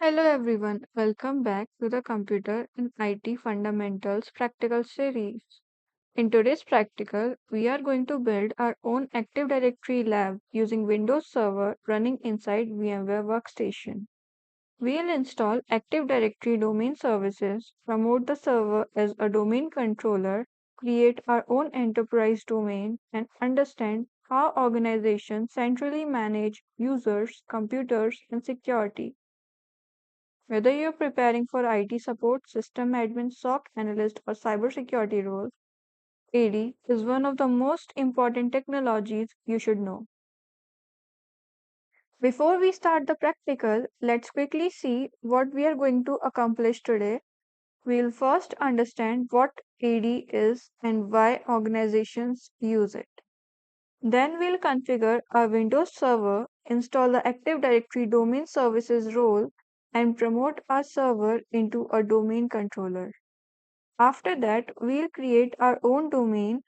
Hello everyone, welcome back to the Computer and IT Fundamentals Practical series. In today's practical, we are going to build our own Active Directory lab using Windows Server running inside VMware Workstation. We'll install Active Directory domain services, promote the server as a domain controller, create our own enterprise domain, and understand how organizations centrally manage users, computers, and security. Whether you're preparing for IT support, system admin, SOC analyst, or cybersecurity roles, AD is one of the most important technologies you should know. Before we start the practical, let's quickly see what we are going to accomplish today. We'll first understand what AD is and why organizations use it. Then we'll configure our Windows server, install the Active Directory domain services role, and promote our server into a domain controller. After that, we'll create our own domain,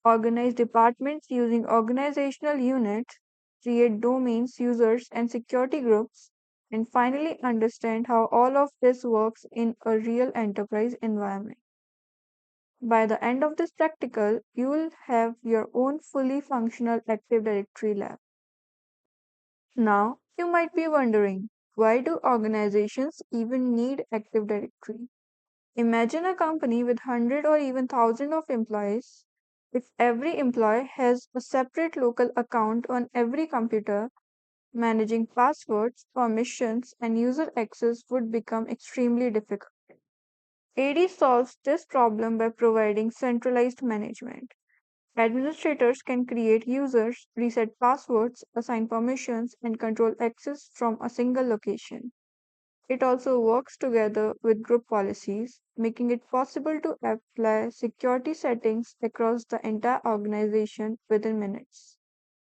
organize departments using organizational units, create domains, users, and security groups, and finally understand how all of this works in a real enterprise environment. By the end of this practical, you will have your own fully functional Active Directory lab. Now, you might be wondering, why do organizations even need Active Directory? Imagine a company with 100 or even 1,000 of employees. If every employee has a separate local account on every computer, managing passwords, permissions, and user access would become extremely difficult. AD solves this problem by providing centralized management. Administrators can create users, reset passwords, assign permissions, and control access from a single location. It also works together with group policies, making it possible to apply security settings across the entire organization within minutes.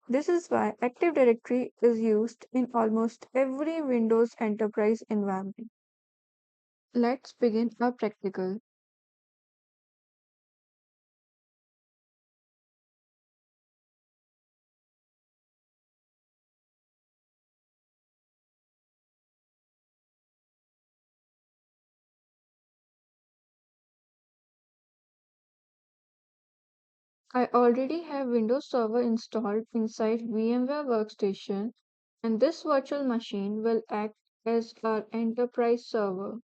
This is why Active Directory is used in almost every Windows enterprise environment. Let's begin our practical. I already have Windows Server installed inside VMware Workstation, and this virtual machine will act as our enterprise server.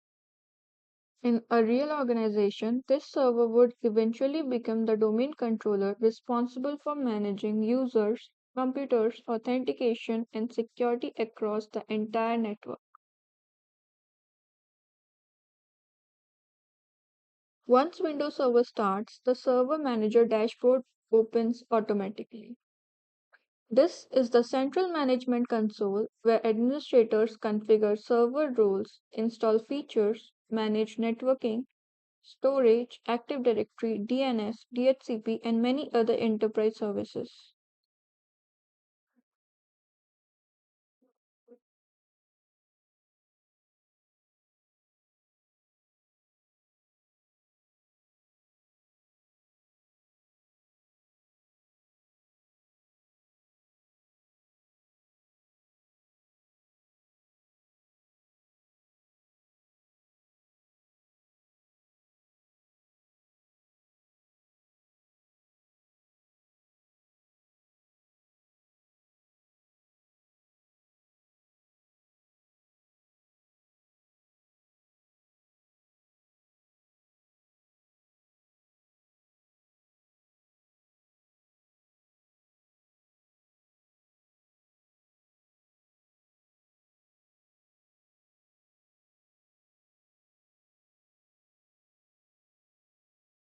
In a real organization, this server would eventually become the domain controller responsible for managing users, computers, authentication, and security across the entire network. Once Windows Server starts, the Server Manager dashboard opens automatically. This is the central management console where administrators configure server roles, install features, manage networking, storage, Active Directory, DNS, DHCP, and many other enterprise services.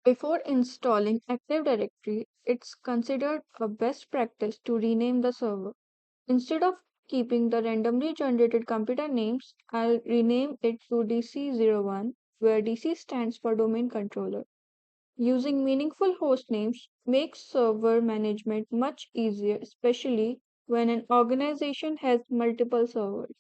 Before installing Active Directory, it's considered a best practice to rename the server. Instead of keeping the randomly generated computer names, I'll rename it to DC01, where DC stands for Domain Controller. Using meaningful host names makes server management much easier, especially when an organization has multiple servers.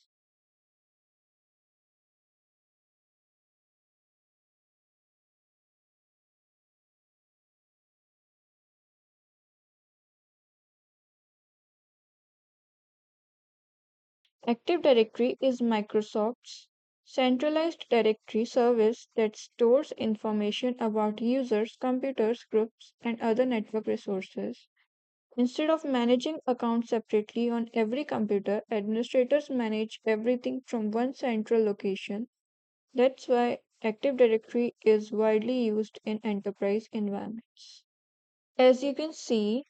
Active Directory is Microsoft's Centralized directory service that stores information about users, computers, groups, and other network resources. Instead of managing accounts separately on every computer, administrators manage everything from one central location. That's why Active Directory is widely used in enterprise environments. As you can see,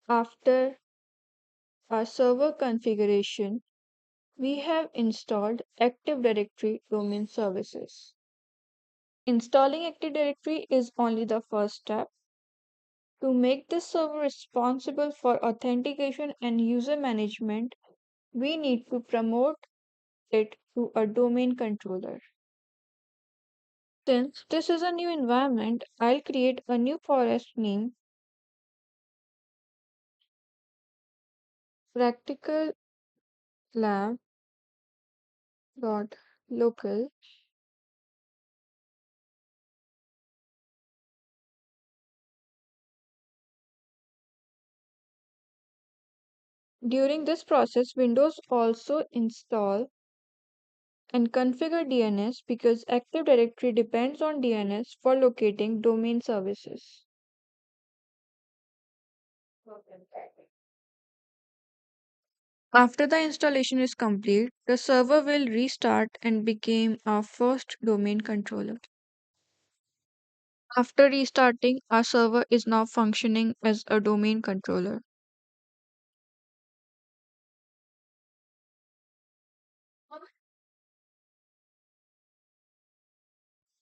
after our server configuration, we have installed Active Directory domain services. Installing Active Directory is only the first step. To make this server responsible for authentication and user management, we need to promote it to a domain controller. Since this is a new environment, I'll create a new forest name, practical lab.local. During this process, Windows also install and configure DNS because Active Directory depends on DNS for locating domain services. After the installation is complete, the server will restart and become our first domain controller. After restarting, our server is now functioning as a domain controller.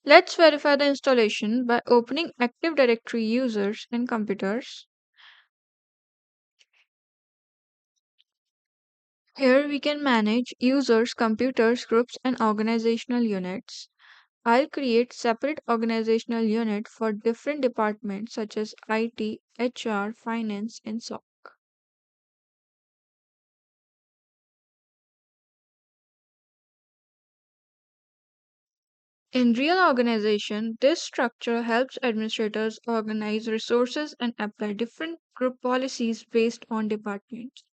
Let's verify the installation by opening Active Directory users and computers. Here we can manage users, computers, groups, and organizational units. I'll create separate organizational unit for different departments such as IT, HR, finance, and SOC. In real organization, this structure helps administrators organize resources and apply different group policies based on departments.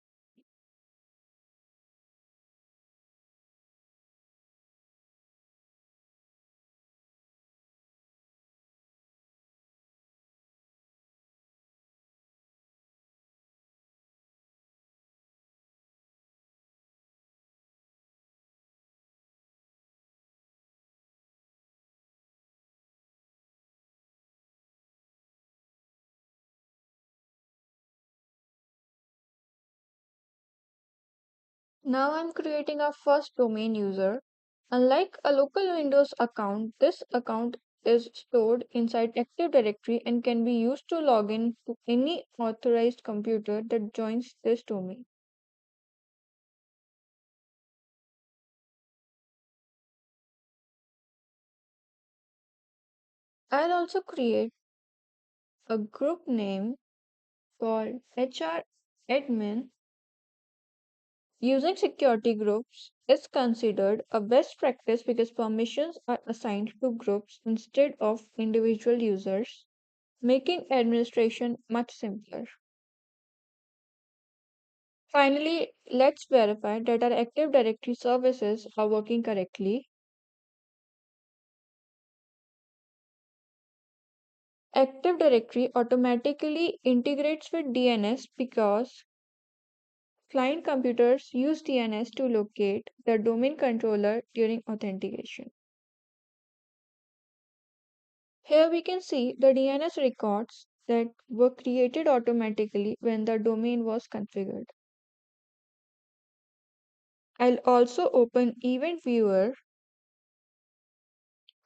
Now I'm creating our first domain user. Unlike a local Windows account, this account is stored inside Active Directory and can be used to log in to any authorized computer that joins this domain. I'll also create a group name called HR admin. Using security groups is considered a best practice because permissions are assigned to groups instead of individual users, making administration much simpler. Finally, let's verify that our Active Directory services are working correctly. Active Directory automatically integrates with DNS because client computers use DNS to locate the domain controller during authentication. Here we can see the DNS records that were created automatically when the domain was configured. I'll also open Event Viewer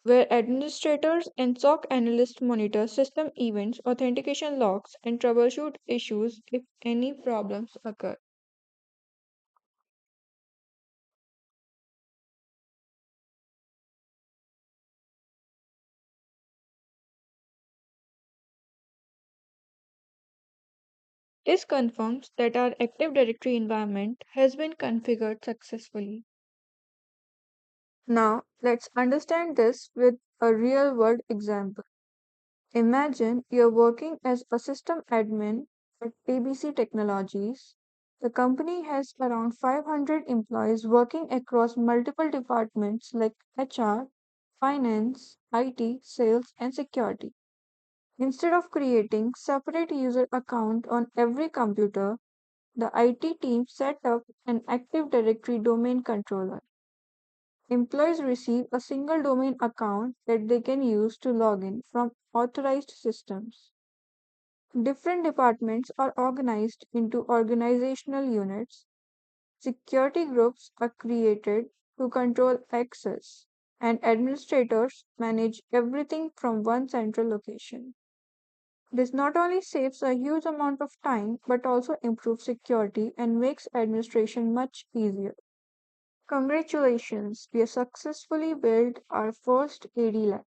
where administrators and SOC analysts monitor system events, authentication logs, and troubleshoot issues if any problems occur. This confirms that our Active Directory environment has been configured successfully. Now, let's understand this with a real world example. Imagine you're working as a system admin at ABC Technologies. The company has around 500 employees working across multiple departments like HR, finance, IT, sales, and security. Instead of creating separate user account on every computer, the IT team set up an Active Directory domain controller. Employees receive a single domain account that they can use to log in from authorized systems. Different departments are organized into organizational units. Security groups are created to control access, and administrators manage everything from one central location. This not only saves a huge amount of time but also improves security and makes administration much easier. Congratulations, we have successfully built our first AD lab.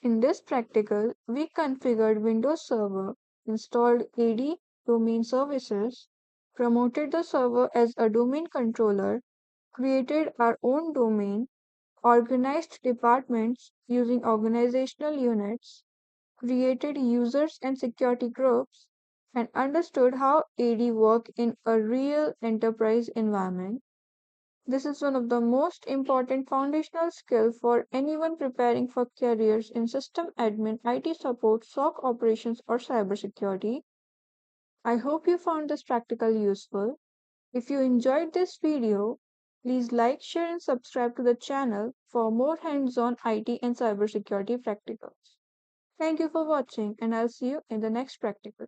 In this practical, we configured Windows Server, installed AD domain services, promoted the server as a domain controller, created our own domain, organized departments using organizational units, created users and security groups, and understood how AD work in a real enterprise environment. This is one of the most important foundational skills for anyone preparing for careers in system admin, IT support, SOC operations, or cybersecurity. I hope you found this practical useful. If you enjoyed this video, please like, share, and subscribe to the channel for more hands-on IT and cybersecurity practicals. Thank you for watching, and I'll see you in the next practical.